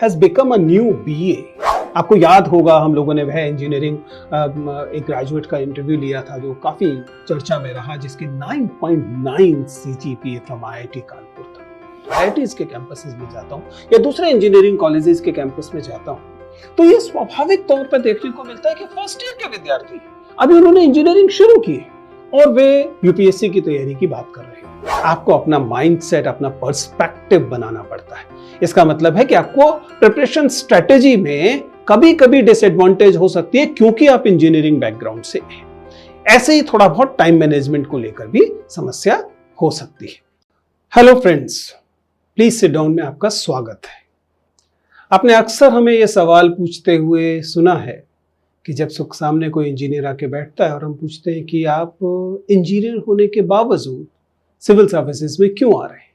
has become a new BA। आपको याद होगा हम लोगों ने वह इंजीनियरिंग एक ग्रेजुएट का इंटरव्यू लिया था जो काफी चर्चा में रहा, जिसके 9.9 CGPA फ्रॉम IIT कानपुर था। IITs के कैंपसेस में जाता हूँ या दूसरे इंजीनियरिंग कॉलेजेस के कैंपस में जाता हूँ तो ये स्वाभाविक तौर पर देखने को मिलता है कि फर्स्ट ईयर के विद्यार्थी अभी उन्होंने इंजीनियरिंग शुरू की है और वे यूपीएससी की तैयारी की बात कर रहे हैं। आपको अपना माइंडसेट, अपना पर्सपेक्टिव बनाना पड़ता है। इसका मतलब है कि आपको प्रिपरेशन स्ट्रेटेजी में कभी कभी डिसएडवांटेज हो सकती है क्योंकि आप इंजीनियरिंग बैकग्राउंड से हैं। ऐसे ही थोड़ा बहुत टाइम मैनेजमेंट को लेकर भी समस्या हो सकती है। Hello friends, please sit down में आपका स्वागत है। आपने अक्सर हमें यह सवाल पूछते हुए सुना है कि जब सामने कोई इंजीनियर आके बैठता है और हम पूछते हैं कि आप इंजीनियर होने के बावजूद सिविल सर्विसेज में क्यों आ रहे हैं,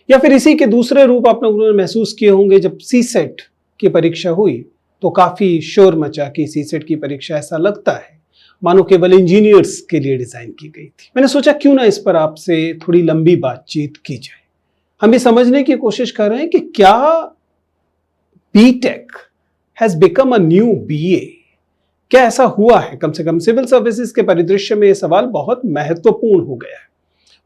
या फिर इसी के दूसरे रूप आप लोगों ने महसूस किए होंगे जब सीसेट की परीक्षा हुई तो काफी शोर मचा कि सीसेट की परीक्षा ऐसा लगता है मानो केवल इंजीनियर्स के लिए डिजाइन की गई थी। मैंने सोचा क्यों ना इस पर आपसे थोड़ी लंबी बातचीत की जाए। हम ये समझने की कोशिश कर रहे हैं कि क्या B Tech has become a new BA. क्या ऐसा हुआ है? कम से कम सिविल सर्विसेज के परिदृश्य में यह सवाल बहुत महत्वपूर्ण हो गया है।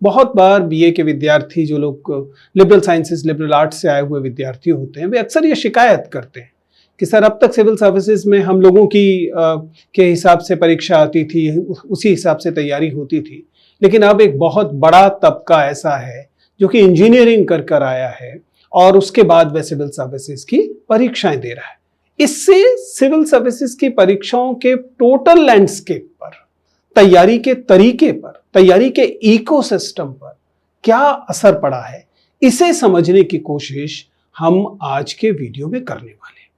बहुत बार बीए के विद्यार्थी, जो लोग लिबरल साइंसेस, लिबरल आर्ट्स से आए हुए विद्यार्थी होते हैं, वे अक्सर ये शिकायत करते हैं कि सर अब तक सिविल सर्विसेज में हम लोगों की के हिसाब से परीक्षा आती थी, उसी हिसाब से तैयारी होती थी, लेकिन अब एक बहुत बड़ा तबका ऐसा है जो कि इंजीनियरिंग कर कर आया है और उसके बाद वह सिविल सर्विसेज की परीक्षाएं दे रहा है। इससे सिविल सर्विसेज की परीक्षाओं के टोटल लैंडस्केप पर, तैयारी के तरीके पर, तैयारी के इकोसिस्टम पर क्या असर पड़ा है, इसे समझने की कोशिश हम आज के वीडियो में करने वाले हैं।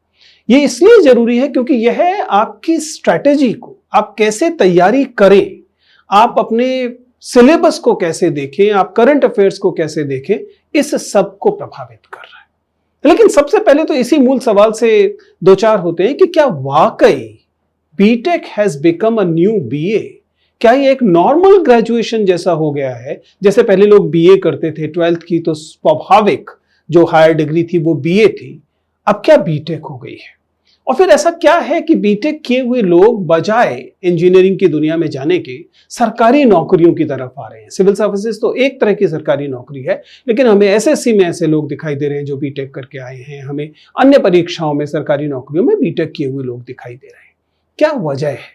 ये इसलिए जरूरी है क्योंकि यह आपकी स्ट्रैटेजी को, आप कैसे तैयारी करें, आप अपने सिलेबस को कैसे देखें, आप करंट अफेयर्स को कैसे देखें, इस सब को प्रभावित कर रहा है। लेकिन सबसे पहले तो इसी मूल सवाल से दो चार होते हैं कि क्या वाकई B Tech has become a new BA. क्या ये एक नॉर्मल ग्रेजुएशन जैसा हो गया है? जैसे पहले लोग बीए करते थे, 12th की तो स्वाभाविक जो हायर डिग्री थी वो बीए थी, अब क्या बीटेक हो गई है? और फिर ऐसा क्या है कि बीटेक किए हुए लोग बजाय इंजीनियरिंग की दुनिया में जाने के सरकारी नौकरियों की तरफ आ रहे हैं? सिविल सर्विसेज तो एक तरह की सरकारी नौकरी है, लेकिन हमें एसएससी में ऐसे लोग दिखाई दे रहे हैं जो बीटेक करके आए हैं, हमें अन्य परीक्षाओं में, सरकारी नौकरियों में बीटेक किए हुए लोग दिखाई दे रहे हैं। क्या वजह है?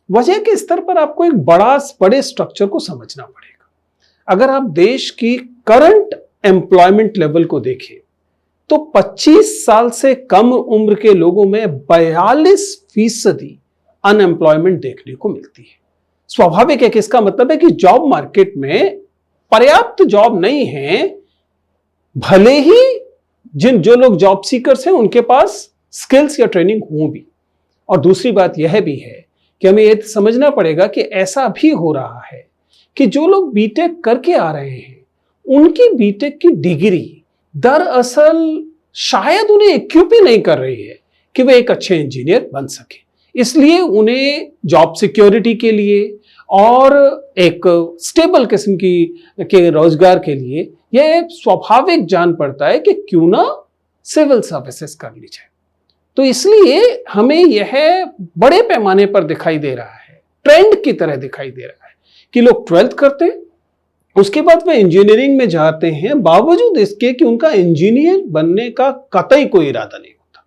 वजह के स्तर पर आपको एक बड़े स्ट्रक्चर को समझना पड़ेगा। अगर आप देश की करंट एम्प्लॉयमेंट लेवल को देखें तो 25 साल से कम उम्र के लोगों में 42% अनएम्प्लॉयमेंट देखने को मिलती है। स्वाभाविक है कि इसका मतलब है कि जॉब मार्केट में पर्याप्त जॉब नहीं है, भले ही जो लोग जॉब सीकर्स हैं उनके पास स्किल्स या ट्रेनिंग हो भी। और दूसरी बात यह भी है कि हमें यह समझना पड़ेगा कि ऐसा भी हो रहा है कि जो लोग बीटेक करके आ रहे हैं उनकी बीटेक की डिग्री दरअसल शायद उन्हें इक्विप ही नहीं कर रही है कि वे एक अच्छे इंजीनियर बन सके। इसलिए उन्हें जॉब सिक्योरिटी के लिए और एक स्टेबल किस्म के रोजगार के लिए यह स्वाभाविक जान पड़ता है कि क्यों ना सिविल सर्विसेज कर ली जाए। तो इसलिए हमें यह बड़े पैमाने पर दिखाई दे रहा है, ट्रेंड की तरह दिखाई दे रहा है कि लोग 12th करते हैं, उसके बाद वे इंजीनियरिंग में जाते हैं, बावजूद इसके कि उनका इंजीनियर बनने का कतई कोई इरादा नहीं होता।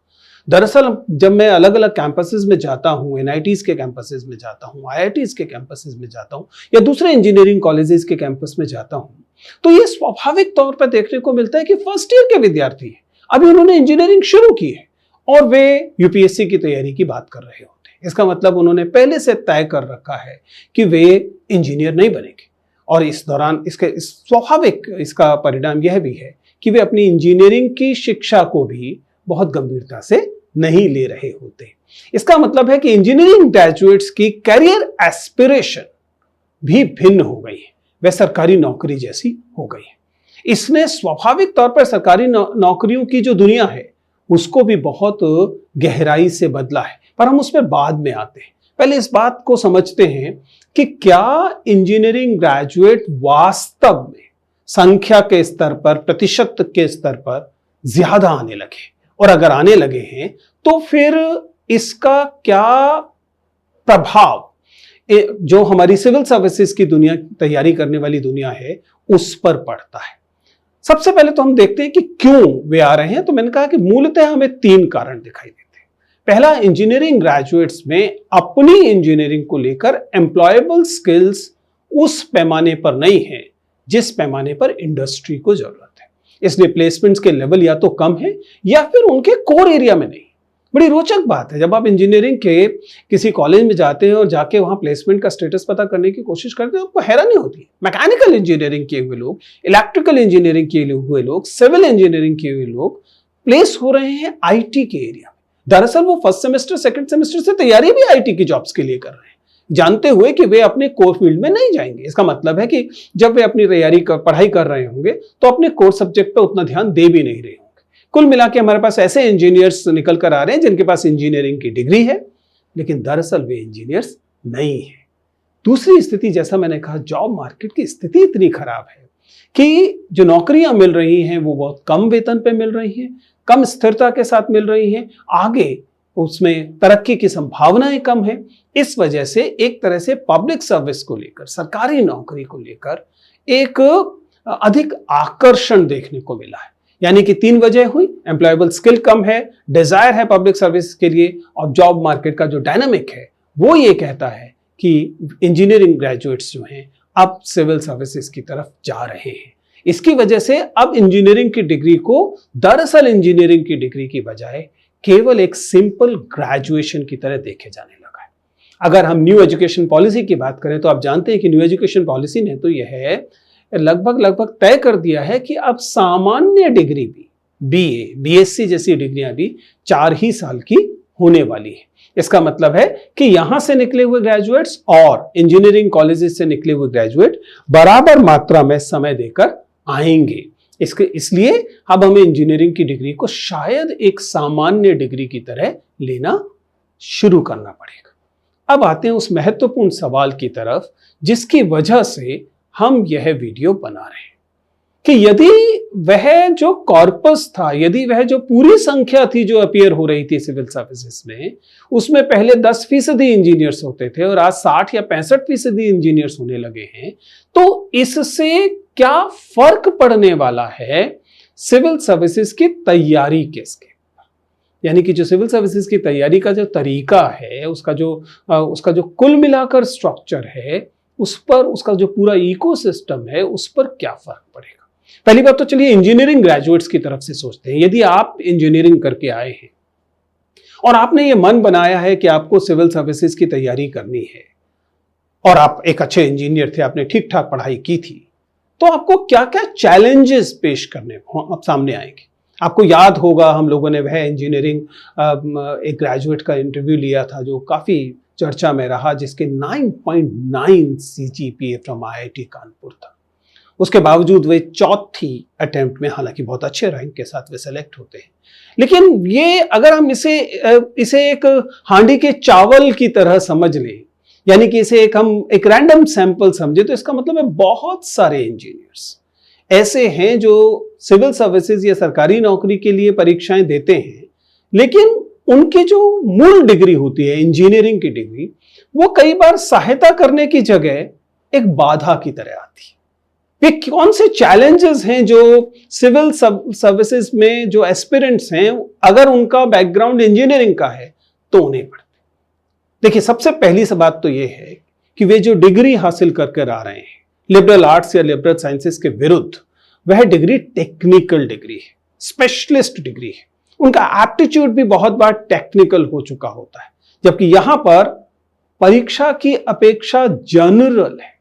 दरअसल जब मैं अलग अलग कैंपसेस में जाता हूं, एनआईटीज के कैंपसेस में जाता हूं, आईआईटीज के कैंपसेस में जाता हूं या दूसरे इंजीनियरिंग कॉलेजेस के कैंपस में जाता हूं, तो ये स्वाभाविक तौर पर देखने को मिलता है कि फर्स्ट ईयर के विद्यार्थी हैं, अभी उन्होंने इंजीनियरिंग शुरू की है और वे यूपीएससी की तैयारी की बात कर रहे होते हैं। इसका मतलब उन्होंने पहले से तय कर रखा है कि वे इंजीनियर नहीं बनेंगे और इस दौरान स्वाभाविक इसका परिणाम यह भी है कि वे अपनी इंजीनियरिंग की शिक्षा को भी बहुत गंभीरता से नहीं ले रहे होते। इसका मतलब है कि इंजीनियरिंग ग्रेजुएट्स की कैरियर एस्पिरेशन भी भिन्न हो गई है, वह सरकारी नौकरी जैसी हो गई है। इसने स्वाभाविक तौर पर सरकारी नौकरियों की जो दुनिया है उसको भी बहुत गहराई से बदला है, पर हम उस पर बाद में आते हैं। पहले इस बात को समझते हैं कि क्या इंजीनियरिंग ग्रेजुएट वास्तव में संख्या के स्तर पर, प्रतिशत के स्तर पर ज्यादा आने लगे और अगर आने लगे हैं तो फिर इसका क्या प्रभाव जो हमारी सिविल सर्विसेज की दुनिया, तैयारी करने वाली दुनिया है, उस पर पड़ता है। सबसे पहले तो हम देखते हैं कि क्यों वे आ रहे हैं। तो मैंने कहा कि मूलतः हमें 3 कारण दिखाई देते हैं। पहला, इंजीनियरिंग ग्रेजुएट्स में अपनी इंजीनियरिंग को लेकर एम्प्लॉयबल स्किल्स उस पैमाने पर नहीं है जिस पैमाने पर इंडस्ट्री को जरूरत है। इसलिए प्लेसमेंट्स के लेवल या तो कम है या फिर उनके कोर एरिया में नहीं। बड़ी रोचक बात है, जब आप इंजीनियरिंग के किसी कॉलेज में जाते हैं और जाके वहां प्लेसमेंट का स्टेटस पता करने की कोशिश करते हैं, आपको हैरानी होती है। मैकेनिकल इंजीनियरिंग किए हुए लोग, इलेक्ट्रिकल इंजीनियरिंग किए हुए लोग, सिविल इंजीनियरिंग किए हुए लोग प्लेस हो रहे हैं आईटी के एरिया में। दरअसल वो फर्स्ट सेमेस्टर, सेकंड सेमेस्टर से तैयारी भी आईटी की जॉब्स के लिए कर रहे हैं, जानते हुए कि वे अपने कोर फील्ड में नहीं जाएंगे। इसका मतलब है कि जब वे अपनी पढ़ाई कर रहे होंगे तो अपने कोर सब्जेक्ट पर उतना ध्यान दे भी नहीं रहे होंगे। कुल मिला के हमारे पास ऐसे इंजीनियर्स निकल कर आ रहे हैं जिनके पास इंजीनियरिंग की डिग्री है, लेकिन दरअसल वे इंजीनियर्स नहीं है। दूसरी स्थिति, जैसा मैंने कहा, जॉब मार्केट की स्थिति इतनी खराब है कि जो नौकरियां मिल रही हैं वो बहुत कम वेतन पे मिल रही हैं, कम स्थिरता के साथ मिल रही हैं, आगे उसमें तरक्की की संभावनाएं कम है। इस वजह से एक तरह से पब्लिक सर्विस को लेकर, सरकारी नौकरी को लेकर एक अधिक आकर्षण देखने को मिला है। यानी कि 3 वजह हुई, एम्प्लॉयबल स्किल कम है, डिजायर है पब्लिक सर्विस के लिए, और जॉब मार्केट का जो डायनामिक है वो ये कहता है कि इंजीनियरिंग ग्रेजुएट्स जो हैं अब सिविल सर्विसेज की तरफ जा रहे हैं। इसकी वजह से अब इंजीनियरिंग की डिग्री को दरअसल इंजीनियरिंग की डिग्री की बजाय केवल एक सिंपल ग्रेजुएशन की तरह देखे जाने लगा है। अगर हम न्यू एजुकेशन पॉलिसी की बात करें तो आप जानते हैं कि न्यू एजुकेशन पॉलिसी ने तो यह लगभग तय कर दिया है कि अब सामान्य डिग्री भी, बीए, बीएससी जैसी डिग्रियां भी 4 ही साल की होने वाली है। इसका मतलब है कि यहां से निकले हुए ग्रेजुएट्स और इंजीनियरिंग कॉलेजेस से निकले हुए ग्रेजुएट बराबर मात्रा में समय देकर आएंगे। इसलिए अब हमें इंजीनियरिंग की डिग्री को शायद एक सामान्य डिग्री की तरह लेना शुरू करना पड़ेगा। अब आते हैं उस महत्वपूर्ण सवाल की तरफ जिसकी वजह से हम यह वीडियो बना रहे हैं कि यदि वह जो कॉर्पस था, यदि वह जो पूरी संख्या थी जो अपीयर हो रही थी सिविल सर्विसेज में, उसमें पहले 10% इंजीनियर्स होते थे और आज 60 या 65% इंजीनियर्स होने लगे हैं, तो इससे क्या फर्क पड़ने वाला है सिविल सर्विसेज की तैयारी के इसके? यानी कि जो सिविल सर्विसेज की तैयारी का जो तरीका है, उसका जो कुल मिलाकर स्ट्रक्चर है, उस पर, उसका जो पूरा इकोसिस्टम है, उस पर क्या फर्क पड़ेगा? पहली बात तो चलिए इंजीनियरिंग ग्रेजुएट्स की तरफ से सोचते हैं। यदि आप इंजीनियरिंग करके आए हैं और आपने ये मन बनाया है कि आपको सिविल सर्विसेज की तैयारी करनी है और आप एक अच्छे इंजीनियर थे, आपने ठीक ठाक पढ़ाई की थी, तो आपको क्या क्या चैलेंजेस पेश करने अब सामने आएंगे। आपको याद होगा हम लोगों ने वह इंजीनियरिंग एक ग्रेजुएट का इंटरव्यू लिया था जो काफी चर्चा में रहा, जिसके 9.9 CGPA फ्रॉम IIT कानपुर था। उसके बावजूद वे 4थी अटेम्प्ट में, हालांकि बहुत अच्छे रैंक के साथ वे सेलेक्ट होते हैं, लेकिन ये अगर हम इसे एक हांडी के चावल की तरह समझ लें, यानी कि इसे हम एक रैंडम सैंपल समझे, तो इसका मतलब है बहुत सारे इंजीनियर्स ऐसे हैं जो सिविल सर्विसेज या सरकारी नौकरी के लिए परीक्षाएं देते हैं, लेकिन उनकी जो मूल डिग्री होती है, इंजीनियरिंग की डिग्री, वो कई बार सहायता करने की जगह एक बाधा की तरह आती है। ये कौन से चैलेंजेस हैं जो सिविल सर्विसेज में जो एस्पिरेंट्स हैं, अगर उनका बैकग्राउंड इंजीनियरिंग का है तो उन्हें पड़ते? देखिए, सबसे पहली सी बात तो ये है कि वे जो डिग्री हासिल करके आ रहे हैं लिबरल आर्ट्स या लिबरल साइंसेस के विरुद्ध, वह डिग्री टेक्निकल डिग्री है, स्पेशलिस्ट डिग्री है। उनका एप्टीट्यूड भी बहुत बार टेक्निकल हो चुका होता है, जबकि यहां पर परीक्षा की अपेक्षा जनरल है,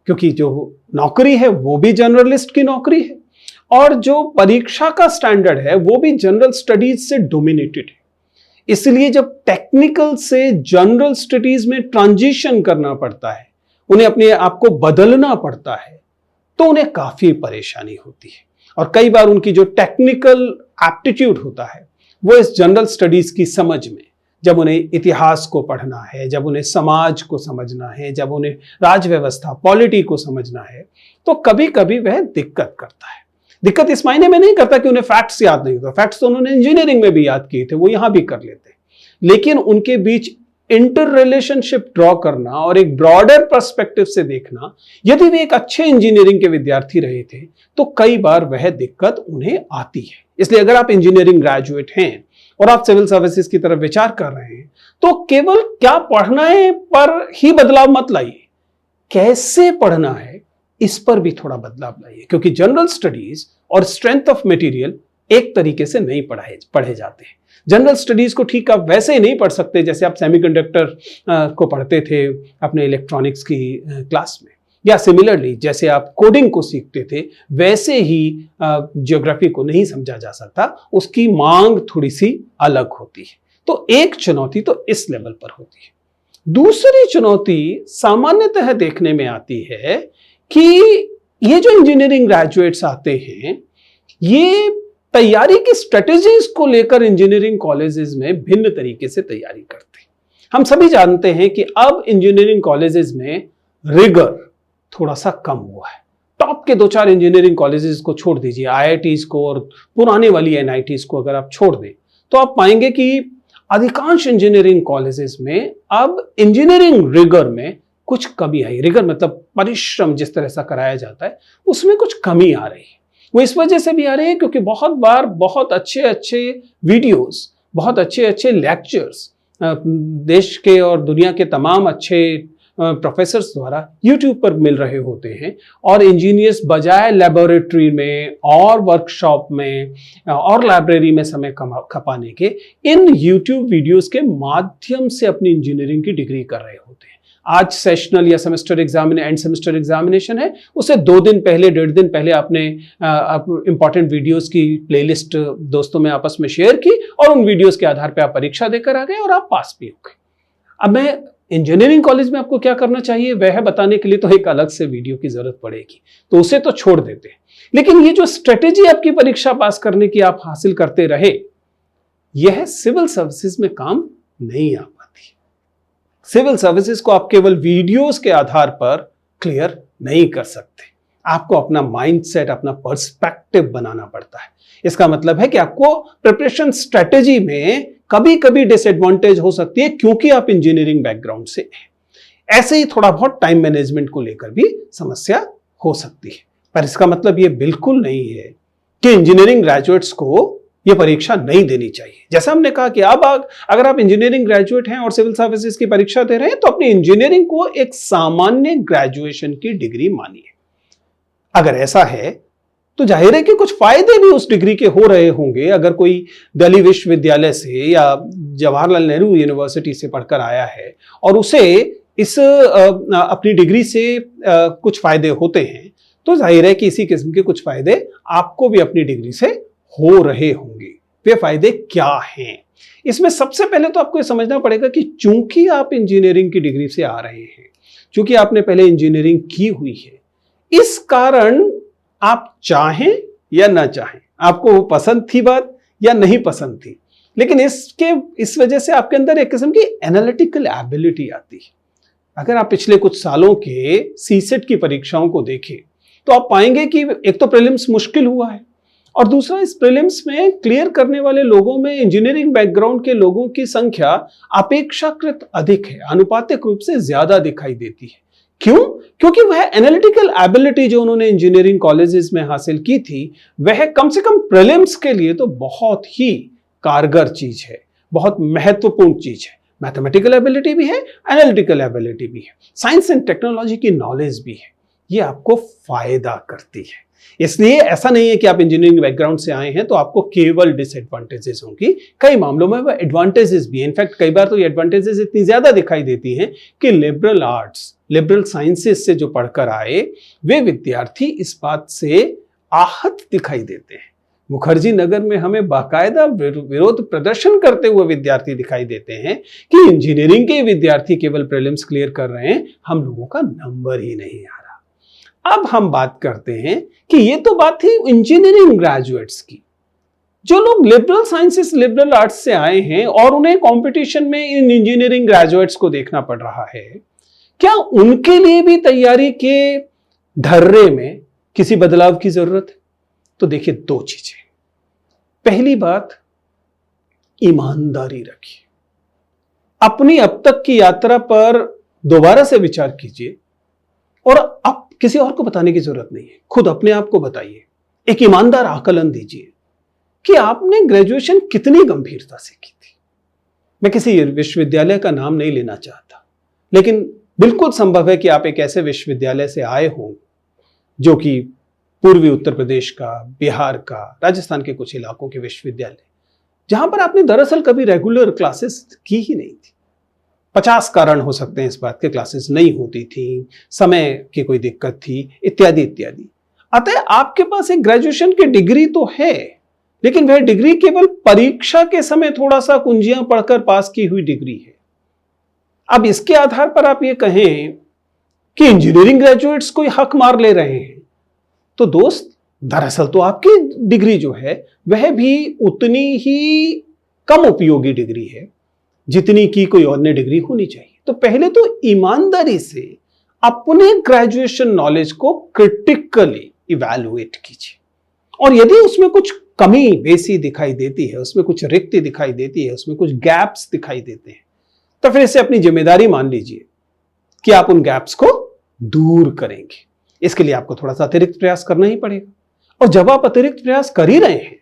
क्योंकि जो नौकरी है वो भी जनरलिस्ट की नौकरी है और जो परीक्षा का स्टैंडर्ड है वो भी जनरल स्टडीज से डोमिनेटेड है। इसलिए जब टेक्निकल से जनरल स्टडीज में ट्रांजिशन करना पड़ता है, उन्हें अपने आप को बदलना पड़ता है, तो उन्हें काफी परेशानी होती है। और कई बार उनकी जो टेक्निकल एप्टीट्यूड होता है वो इस जनरल स्टडीज की समझ में, जब उन्हें इतिहास को पढ़ना है, जब उन्हें समाज को समझना है, जब उन्हें राज व्यवस्था, पॉलिटी को समझना है, तो कभी कभी वह दिक्कत करता है। दिक्कत इस मायने में नहीं करता कि उन्हें फैक्ट्स याद नहीं होता, फैक्ट्स तो उन्होंने इंजीनियरिंग में भी याद किए थे, वो यहां भी कर लेते, लेकिन उनके बीच इंटर रिलेशनशिप ड्रॉ करना और एक ब्रॉडर पर्सपेक्टिव से देखना, यदि वे एक अच्छे इंजीनियरिंग के विद्यार्थी रहे थे तो कई बार वह दिक्कत उन्हें आती है। इसलिए अगर आप इंजीनियरिंग ग्रेजुएट हैं और आप सिविल सर्विसेज की तरफ विचार कर रहे हैं तो केवल क्या पढ़ना है पर ही बदलाव मत लाइए, कैसे पढ़ना है इस पर भी थोड़ा बदलाव लाइए, क्योंकि जनरल स्टडीज और स्ट्रेंथ ऑफ मटेरियल एक तरीके से नहीं पढ़े जाते हैं। जनरल स्टडीज को ठीक आप वैसे ही नहीं पढ़ सकते जैसे आप सेमीकंडक्टर को पढ़ते थे अपने इलेक्ट्रॉनिक्स की क्लास में, या सिमिलरली जैसे आप कोडिंग को सीखते थे वैसे ही ज्योग्राफी को नहीं समझा जा सकता, उसकी मांग थोड़ी सी अलग होती है। तो एक चुनौती तो इस लेवल पर होती है। दूसरी चुनौती सामान्यतः देखने में आती है कि ये जो इंजीनियरिंग ग्रेजुएट्स आते हैं ये तैयारी की स्ट्रेटेजीज को लेकर इंजीनियरिंग कॉलेजेस में भिन्न तरीके से तैयारी करते हैं। हम सभी जानते हैं कि अब इंजीनियरिंग कॉलेजेस में रिगर थोड़ा सा कम हुआ है। टॉप के 2-4 इंजीनियरिंग कॉलेजेस को छोड़ दीजिए, आईआईटीज को और पुराने वाली एनआईटीज को अगर आप छोड़ दें तो आप पाएंगे कि अधिकांश इंजीनियरिंग कॉलेजेस में अब इंजीनियरिंग रिगर में कुछ कमी आई। रिगर मतलब परिश्रम जिस तरह से कराया जाता है उसमें कुछ कमी आ रही है। वो इस वजह से भी आ रही है क्योंकि बहुत बार बहुत अच्छे वीडियोस, बहुत अच्छे लेक्चर्स देश के और दुनिया के तमाम अच्छे प्रोफेसर्स द्वारा यूट्यूब पर मिल रहे होते हैं, और इंजीनियर्स बजाय लेबोरेटरी में और वर्कशॉप में और लाइब्रेरी में समय खपाने के इन यूट्यूब वीडियोस के माध्यम से अपनी इंजीनियरिंग की डिग्री कर रहे होते हैं। आज सेशनल या सेमेस्टर एंड सेमेस्टर एग्जामिनेशन है, उससे 2 दिन पहले 1.5 दिन पहले आपने इंपॉर्टेंट वीडियोस की प्लेलिस्ट दोस्तों में आपस में शेयर की और उन वीडियोस के आधार पर आप परीक्षा देकर आ गए और आप पास भी हो गए। अब मैं इंजीनियरिंग कॉलेज में आपको क्या करना चाहिए वह बताने के लिए तो एक अलग से वीडियो की जरूरत पड़ेगी, तो उसे तो छोड़ देते हैं। लेकिन ये जो स्ट्रेटेजी आपकी परीक्षा पास करने की आप हासिल करते रहे, यह सिविल सर्विसेज में काम नहीं आ पाती। सिविल सर्विसेज को आप केवल वीडियोस के आधार पर क्लियर नहीं कर सकते, आपको अपना माइंडसेट, अपना पर्सपेक्टिव बनाना पड़ता है। इसका मतलब है कि आपको प्रिपरेशन स्ट्रेटेजी में कभी कभी डिसएडवांटेज हो सकती है क्योंकि आप इंजीनियरिंग बैकग्राउंड से हैं। ऐसे ही थोड़ा बहुत टाइम मैनेजमेंट को लेकर भी समस्या हो सकती है, पर इसका मतलब ये बिल्कुल नहीं है कि इंजीनियरिंग ग्रेजुएट्स को ये परीक्षा नहीं देनी चाहिए। जैसा हमने कहा कि अब अगर आप इंजीनियरिंग ग्रेजुएट हैं और सिविल सर्विसेज की परीक्षा दे रहे हैं तो अपनी इंजीनियरिंग को एक सामान्य ग्रेजुएशन की डिग्री मानिए। अगर ऐसा है तो जाहिर है कि कुछ फायदे भी उस डिग्री के हो रहे होंगे। अगर कोई दिल्ली विश्वविद्यालय से या जवाहरलाल नेहरू यूनिवर्सिटी से पढ़कर आया है और उसे इस अपनी डिग्री से कुछ फायदे होते हैं, तो जाहिर है कि इसी किस्म के कुछ फायदे आपको भी अपनी डिग्री से हो रहे होंगे। वे फायदे क्या हैं? इसमें सबसे पहले तो आपको ये समझना पड़ेगा कि चूंकि आप इंजीनियरिंग की डिग्री से आ रहे हैं, चूंकि आपने पहले इंजीनियरिंग की हुई है, इस कारण आप चाहें या ना चाहें, आपको वो पसंद थी बात या नहीं पसंद थी, लेकिन इस वजह से आपके अंदर एक किस्म की एनालिटिकल एबिलिटी आती है। अगर आप पिछले कुछ सालों के सीसेट की परीक्षाओं को देखें तो आप पाएंगे कि एक तो प्रीलिम्स मुश्किल हुआ है और दूसरा इस प्रीलिम्स में क्लियर करने वाले लोगों में इंजीनियरिंग बैकग्राउंड के लोगों की संख्या अपेक्षाकृत अधिक है, आनुपातिक रूप से ज्यादा दिखाई देती है। क्यों? क्योंकि वह एनालिटिकल एबिलिटी जो उन्होंने इंजीनियरिंग कॉलेजेस में हासिल की थी वह कम से कम प्रीलिम्स के लिए तो बहुत ही कारगर चीज है, बहुत महत्वपूर्ण चीज है। मैथमेटिकल एबिलिटी भी है, एनालिटिकल एबिलिटी भी है, साइंस एंड टेक्नोलॉजी की नॉलेज भी है, ये आपको फायदा करती है। इसलिए ऐसा नहीं है कि आप इंजीनियरिंग बैकग्राउंड से आए हैं तो आपको केवल डिसएडवांटेजेस होंगी, कई मामलों में वह एडवांटेजेस भी हैं। इनफैक्ट कई बार तो ये एडवांटेजेस इतनी ज्यादा दिखाई देती हैं कि लिबरल आर्ट्स, लिबरल साइंसेस से जो पढ़कर आए वे विद्यार्थी इस बात से आहत दिखाई देते हैं। मुखर्जी नगर में हमें बाकायदा विरोध प्रदर्शन करते हुए विद्यार्थी दिखाई देते हैं कि इंजीनियरिंग के विद्यार्थी केवल प्रीलिम्स क्लियर कर रहे हैं, हम लोगों का नंबर ही नहीं आ रहा। अब हम बात करते हैं कि ये तो बात थी इंजीनियरिंग ग्रेजुएट्स की। जो लोग लिबरल साइंसेस, लिबरल आर्ट्स से आए हैं और उन्हें कंपटीशन में इन इंजीनियरिंग ग्रेजुएट्स को देखना पड़ रहा है, क्या उनके लिए भी तैयारी के ढर्रे में किसी बदलाव की जरूरत है? तो देखिए दो चीजें। पहली बात, ईमानदारी रखिए। अपनी अब तक की यात्रा पर दोबारा से विचार कीजिए और अब किसी और को बताने की जरूरत नहीं है, खुद अपने आप को बताइए। एक ईमानदार आकलन दीजिए कि आपने ग्रेजुएशन कितनी गंभीरता से की थी। मैं किसी विश्वविद्यालय का नाम नहीं लेना चाहता, लेकिन बिल्कुल संभव है कि आप एक ऐसे विश्वविद्यालय से आए हों जो कि पूर्वी उत्तर प्रदेश का, बिहार का, राजस्थान के कुछ इलाकों के विश्वविद्यालय, जहां पर आपने दरअसल कभी रेगुलर क्लासेस की ही नहीं थी। 50 कारण हो सकते हैं इस बात के, क्लासेस नहीं होती थी, समय की कोई दिक्कत थी, इत्यादि इत्यादि। अतः आपके पास एक ग्रेजुएशन की डिग्री तो है, लेकिन वह डिग्री केवल परीक्षा के समय थोड़ा सा कुंजियां पढ़कर पास की हुई डिग्री है। अब इसके आधार पर आप ये कहें कि इंजीनियरिंग ग्रेजुएट्स कोई हक मार ले रहे हैं, तो दोस्त दरअसल तो आपकी डिग्री जो है वह भी उतनी ही कम उपयोगी डिग्री है जितनी की कोई अन्य डिग्री होनी चाहिए। तो पहले तो ईमानदारी से अपने ग्रेजुएशन नॉलेज को क्रिटिकली इवैल्यूएट कीजिए, और यदि उसमें कुछ कमी बेसी दिखाई देती है, उसमें कुछ रिक्ति दिखाई देती है, उसमें कुछ गैप्स दिखाई देते हैं, तो फिर इसे अपनी जिम्मेदारी मान लीजिए कि आप उन गैप्स को दूर करेंगे। इसके लिए आपको थोड़ा सा अतिरिक्त प्रयास करना ही पड़ेगा, और जब आप अतिरिक्त प्रयास कर ही रहे हैं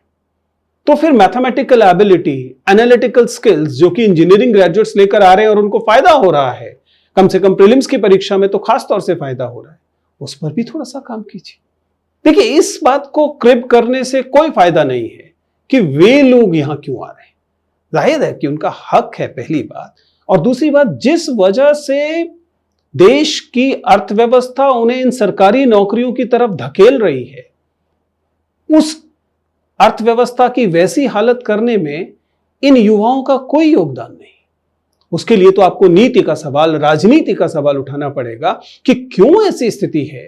तो फिर मैथमेटिकल एबिलिटी, एनालिटिकल स्किल्स जो कि इंजीनियरिंग ग्रेजुएट्स लेकर आ रहे हैं और उनको फायदा हो रहा है, कम से कम प्रीलिम्स की परीक्षा में तो खास तौर से फायदा हो रहा है, उस पर भी थोड़ा सा काम कीजिए। देखिए, इस बात को क्रिप करने से कोई फायदा नहीं है कि वे लोग यहां क्यों आ रहे हैं। जाहिर है कि उनका हक है, पहली बात, और दूसरी बात, जिस वजह से देश की अर्थव्यवस्था उन्हें इन सरकारी नौकरियों की तरफ धकेल रही है, उस अर्थव्यवस्था की वैसी हालत करने में इन युवाओं का कोई योगदान नहीं। उसके लिए तो आपको नीति का सवाल, राजनीति का सवाल उठाना पड़ेगा कि क्यों ऐसी स्थिति है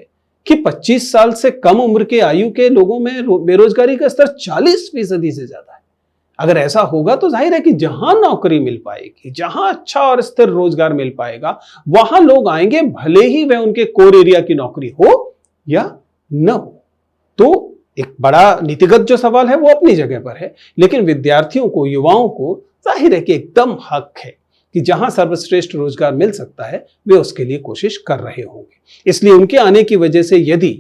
कि 25 साल से कम उम्र के आयु के लोगों में बेरोजगारी का स्तर 40% से ज्यादा है। अगर ऐसा होगा तो जाहिर है कि जहां नौकरी मिल पाएगी, जहां अच्छा और स्थिर रोजगार मिल पाएगा, वहां लोग आएंगे, भले ही वह उनके कोर एरिया की नौकरी हो या न हो। तो एक बड़ा नीतिगत जो सवाल है वो अपनी जगह पर है, लेकिन विद्यार्थियों को, युवाओं को जाहिर है कि एकदम हक है कि जहां सर्वश्रेष्ठ रोजगार मिल सकता है वे उसके लिए कोशिश कर रहे होंगे। इसलिए उनके आने की वजह से यदि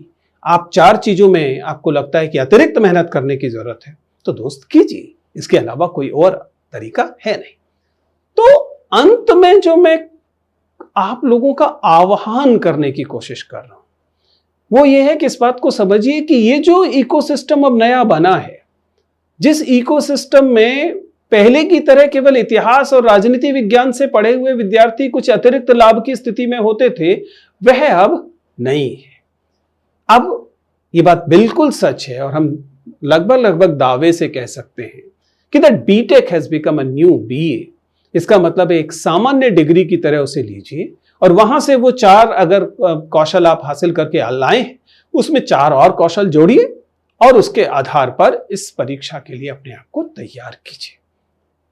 आप 4 चीजों में आपको लगता है कि अतिरिक्त मेहनत करने की जरूरत है, तो दोस्त कीजिए, इसके अलावा कोई और तरीका है नहीं। तो अंत में जो मैं आप लोगों का आह्वान करने की कोशिश कर रहा हूं वो ये है कि इस बात को समझिए कि ये जो इकोसिस्टम अब नया बना है, जिस इकोसिस्टम में पहले की तरह केवल इतिहास और राजनीति विज्ञान से पढ़े हुए विद्यार्थी कुछ अतिरिक्त लाभ की स्थिति में होते थे, वह अब नहीं है। अब ये बात बिल्कुल सच है और हम लगभग दावे से कह सकते हैं कि that B Tech has become a new BA. इसका मतलब है एक सामान्य डिग्री की तरह उसे लीजिए और वहां से वो 4 अगर कौशल आप हासिल करके लाए हैं, उसमें 4 और कौशल जोड़िए और उसके आधार पर इस परीक्षा के लिए अपने आप को तैयार कीजिए।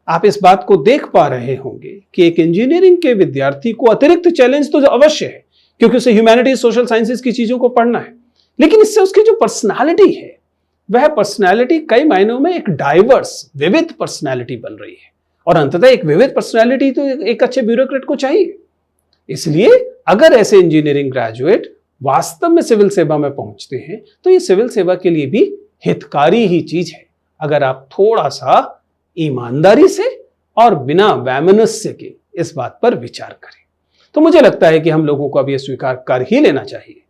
आप इस बात को देख पा रहे होंगे कि एक इंजीनियरिंग के विद्यार्थी को अतिरिक्त चैलेंज तो अवश्य है, क्योंकि उसे ह्यूमैनिटीज, सोशल साइंसेज की चीजों को पढ़ना है, लेकिन इससे उसकी जो पर्सनालिटी है वह पर्सनालिटी कई मायनों में एक डाइवर्स, विविध पर्सनालिटी बन रही है। और अंततः एक विविध पर्सनालिटी तो एक अच्छे ब्यूरोक्रेट को चाहिए। इसलिए अगर ऐसे इंजीनियरिंग ग्रेजुएट वास्तव में सिविल सेवा में पहुंचते हैं तो ये सिविल सेवा के लिए भी हितकारी ही चीज है, अगर आप थोड़ा सा ईमानदारी से और बिना वैमनस्य के इस बात पर विचार करें। तो मुझे लगता है कि हम लोगों को अब यह स्वीकार कर ही लेना चाहिए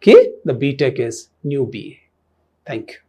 कि the B Tech is new BA. Thank you.